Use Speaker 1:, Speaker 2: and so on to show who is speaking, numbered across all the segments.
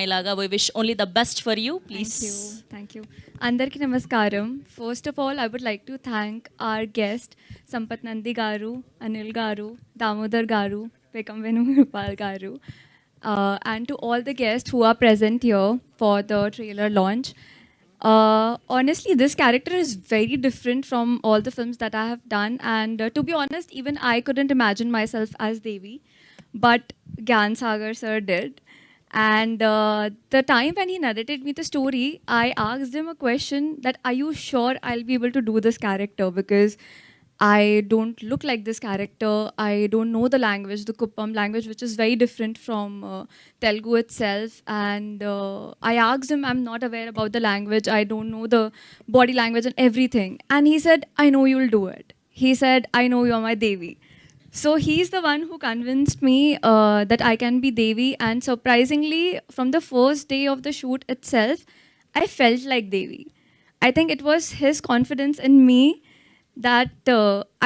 Speaker 1: ఇలాగా we wish only the best for you. Please.
Speaker 2: Thank you. Andarki namaskaram. First of all, I would like to thank our guest, Sampath Nandi Garu, Anil Garu, Damodar Garu, Pekam Venugopal Garu, and to all the guests who are present here for the trailer launch. Honestly, this character is very different from all the films that I have done, and to be honest, even I couldn't imagine myself as Devi, but Gyan Sagar sir did. And the time when he narrated me the story, I asked him a question that, are you sure I'll be able to do this character? Because I don't look like this character. I don't know the language, the Kuppam language, which is very different from Telugu itself. And I asked him, I'm not aware about the language. I don't know the body language and everything. And he said, I know you'll do it. He said, I know you're my Devi. So he's the one who convinced me that I can be Devi. And surprisingly, from the first day of the shoot itself, I felt like Devi. I think it was his confidence in me that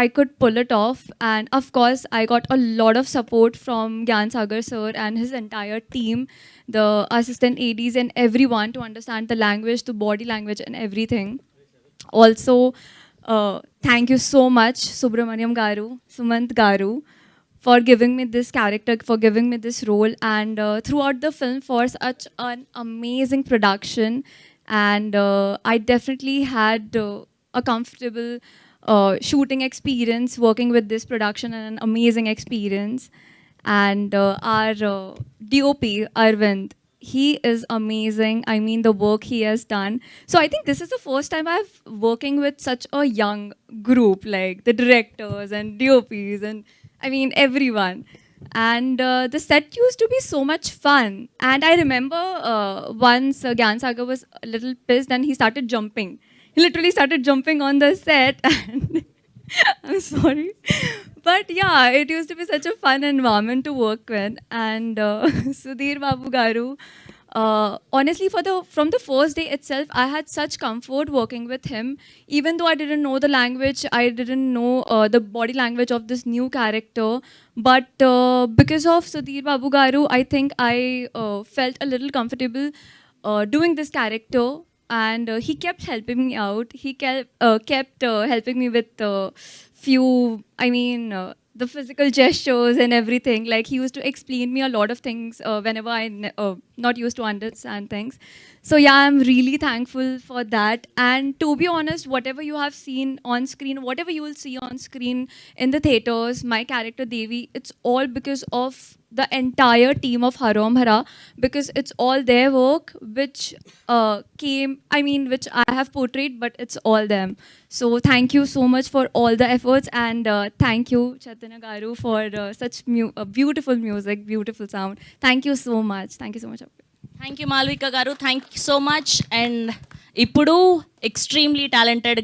Speaker 2: I could pull it off. And of course, I got a lot of support from Gyan Sagar sir and his entire team, the assistant ADs and everyone to understand the language, the body language and everything. Also, thank you so much, Subramaniam Garu, Sumant Garu, for giving me this character, for giving me this role, and throughout the film for such an amazing production. And I definitely had a comfortable shooting experience working with this production and an amazing experience. And our DOP, Arvind, he is amazing. I mean, the work he has done. So I think this is the first time I've working with such a young group, like the directors and DOPs and I mean everyone. And the set used to be so much fun. And I remember once Gyan Sagar was a little pissed and he started jumping. He literally started jumping on the set and I'm sorry. But yeah, it used to be such a fun environment to work with. And Sudhir Babu Garu, honestly, from the first day itself, I had such comfort working with him. Even though I didn't know the language, I didn't know the body language of this new character. But because of Sudhir Babu Garu, I think I felt a little comfortable doing this character. And he kept helping me out. He kept helping me with few, the physical gestures and everything. Like he used to explain me a lot of things whenever not used to understand things. So yeah, I'm really thankful for that. And to be honest, whatever you have seen on screen, whatever you will see on screen in the theaters, my character Devi, it's all because of the entire team of Harom Hara, because it's all their work which which I have portrayed, but it's all them. So thank you so much for all the efforts, and thank you Chaitanya Garu for such beautiful music, beautiful sound. Thank you so much. Thank you so much.
Speaker 1: Thank you, Malvika Garu. Thank you so much. And ఇప్పుడు extremely talented